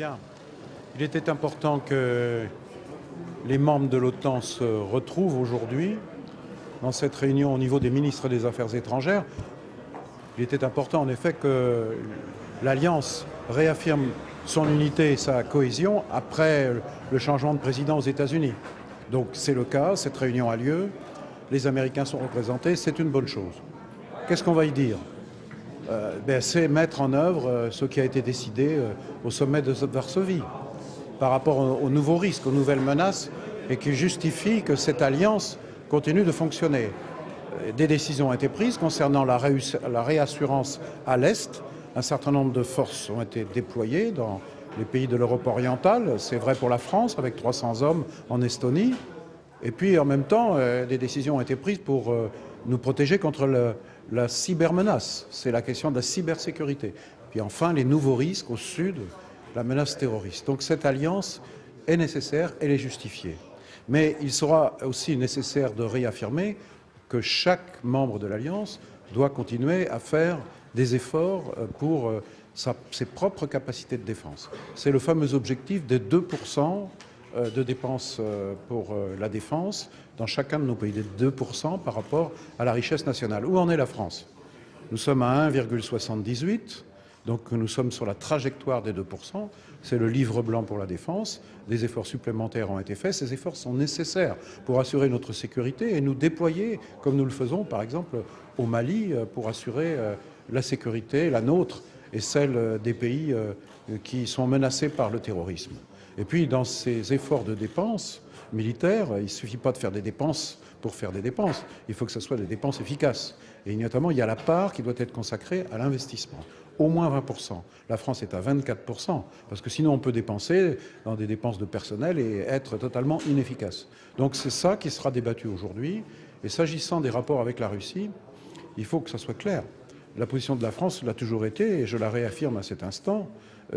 Bien. Il était important que les membres de l'OTAN se retrouvent aujourd'hui dans cette réunion au niveau des ministres des Affaires étrangères. Il était important en effet que l'Alliance réaffirme son unité et sa cohésion après le changement de président aux États-Unis. Donc c'est le cas, cette réunion a lieu, les Américains sont représentés, c'est une bonne chose. Qu'est-ce qu'on va y dire ? C'est mettre en œuvre ce qui a été décidé au sommet de Varsovie par rapport aux nouveaux risques, aux nouvelles menaces, et qui justifie que cette alliance continue de fonctionner. Des décisions ont été prises concernant la réassurance à l'Est. Un certain nombre de forces ont été déployées dans les pays de l'Europe orientale. C'est vrai pour la France, avec 300 hommes en Estonie. Et puis, en même temps, des décisions ont été prises pour nous protéger contre la cybermenace. C'est la question de la cybersécurité. Puis enfin, les nouveaux risques au sud, la menace terroriste. Donc cette alliance est nécessaire, elle est justifiée. Mais il sera aussi nécessaire de réaffirmer que chaque membre de l'Alliance doit continuer à faire des efforts pour ses propres capacités de défense. C'est le fameux objectif des 2% de dépenses pour la défense dans chacun de nos pays, des 2% par rapport à la richesse nationale. Où en est la France ? Nous sommes à 1,78%. Donc nous sommes sur la trajectoire des 2%, c'est le livre blanc pour la défense, des efforts supplémentaires ont été faits, ces efforts sont nécessaires pour assurer notre sécurité et nous déployer, comme nous le faisons par exemple au Mali, pour assurer la sécurité, la nôtre et celle des pays qui sont menacés par le terrorisme. Et puis dans ces efforts de dépenses militaires, il ne suffit pas de faire des dépenses pour faire des dépenses, il faut que ce soit des dépenses efficaces. Et notamment, il y a la part qui doit être consacrée à l'investissement. Au moins 20%. La France est à 24%, parce que sinon on peut dépenser dans des dépenses de personnel et être totalement inefficace. Donc c'est ça qui sera débattu aujourd'hui. Et s'agissant des rapports avec la Russie, il faut que ça soit clair. La position de la France l'a toujours été, et je la réaffirme à cet instant.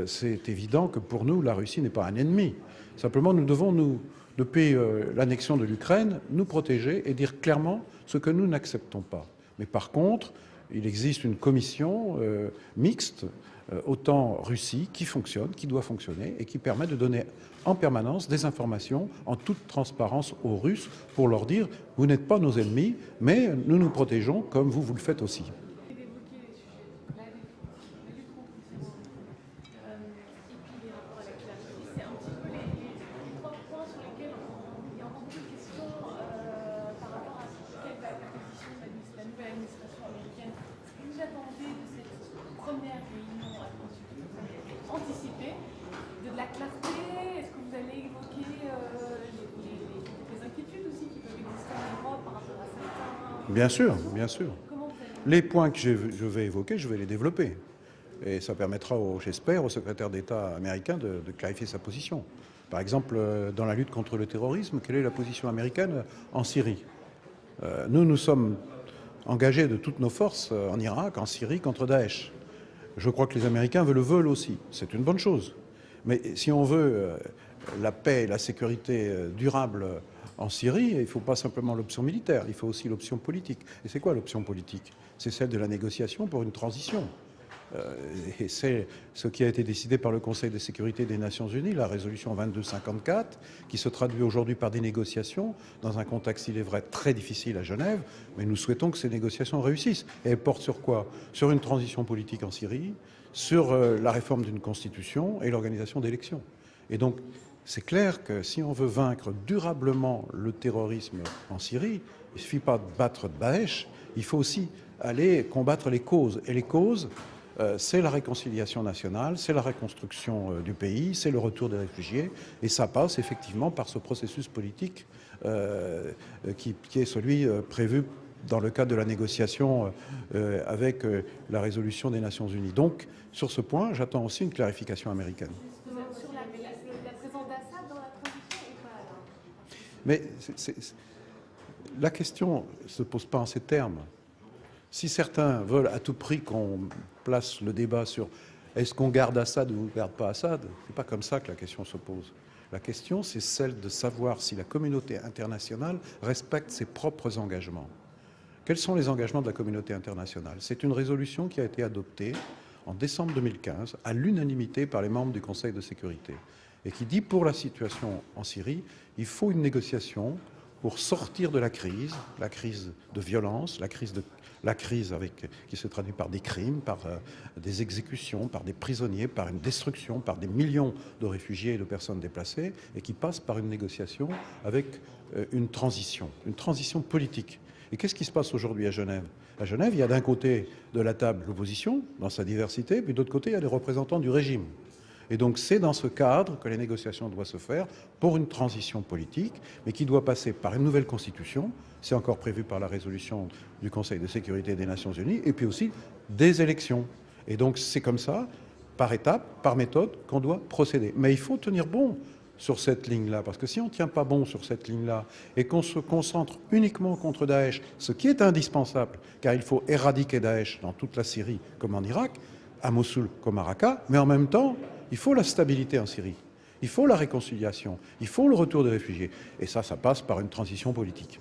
C'est évident que pour nous, la Russie n'est pas un ennemi. Simplement, nous devons, depuis l'annexion de l'Ukraine, nous protéger et dire clairement ce que nous n'acceptons pas. Mais par contre, il existe une commission mixte, OTAN-Russie, qui fonctionne, qui doit fonctionner et qui permet de donner en permanence des informations en toute transparence aux Russes pour leur dire « vous n'êtes pas nos ennemis, mais nous nous protégeons comme vous le faites aussi ». Anticiper, de la clarté. Est-ce que vous allez évoquer les inquiétudes aussi qui peuvent exister en Europe par rapport à certains... Bien sûr, bien sûr. Les points que je vais évoquer, je vais les développer. Et ça permettra, j'espère, au secrétaire d'État américain de clarifier sa position. Par exemple, dans la lutte contre le terrorisme, quelle est la position américaine en Syrie ? Nous sommes engagés de toutes nos forces en Irak, en Syrie, contre Daesh. Je crois que les Américains le veulent aussi. C'est une bonne chose. Mais si on veut la paix et la sécurité durable en Syrie, il ne faut pas simplement l'option militaire, il faut aussi l'option politique. Et c'est quoi l'option politique ? C'est celle de la négociation pour une transition. Et c'est ce qui a été décidé par le Conseil de sécurité des Nations Unies, la résolution 2254, qui se traduit aujourd'hui par des négociations dans un contexte, il est vrai, très difficile à Genève, mais nous souhaitons que ces négociations réussissent. Et elles portent sur quoi ? Sur une transition politique en Syrie, sur la réforme d'une constitution et l'organisation d'élections. Et donc, c'est clair que si on veut vaincre durablement le terrorisme en Syrie, il ne suffit pas de battre Daesh, il faut aussi aller combattre les causes. Et les causes, c'est la réconciliation nationale, c'est la reconstruction du pays, c'est le retour des réfugiés, et ça passe effectivement par ce processus politique qui est celui prévu dans le cadre de la négociation avec la résolution des Nations Unies. Donc, sur ce point, j'attends aussi une clarification américaine. Sur la présence d'Assad dans la transition ou pas alors ? Mais la question ne se pose pas en ces termes. Si certains veulent à tout prix qu'on place le débat sur est-ce qu'on garde Assad ou on ne garde pas Assad, ce n'est pas comme ça que la question se pose. La question, c'est celle de savoir si la communauté internationale respecte ses propres engagements. Quels sont les engagements de la communauté internationale ? C'est une résolution qui a été adoptée en décembre 2015, à l'unanimité par les membres du Conseil de sécurité, et qui dit pour la situation en Syrie, il faut une négociation pour sortir de la crise de violence, la crise qui se traduit par des crimes, par des exécutions, par des prisonniers, par une destruction, par des millions de réfugiés et de personnes déplacées, et qui passe par une négociation avec une transition politique. Et qu'est-ce qui se passe aujourd'hui à Genève? À Genève, il y a d'un côté de la table l'opposition, dans sa diversité, puis de l'autre côté, il y a des représentants du régime. Et donc c'est dans ce cadre que les négociations doivent se faire pour une transition politique, mais qui doit passer par une nouvelle constitution, c'est encore prévu par la résolution du Conseil de sécurité des Nations Unies, et puis aussi des élections. Et donc c'est comme ça, par étapes, par méthode, qu'on doit procéder. Mais il faut tenir bon sur cette ligne-là, parce que si on ne tient pas bon sur cette ligne-là et qu'on se concentre uniquement contre Daesh, ce qui est indispensable, car il faut éradiquer Daesh dans toute la Syrie comme en Irak, à Mossoul comme à Raqqa, mais en même temps, il faut la stabilité en Syrie, il faut la réconciliation, il faut le retour des réfugiés. Et ça passe par une transition politique.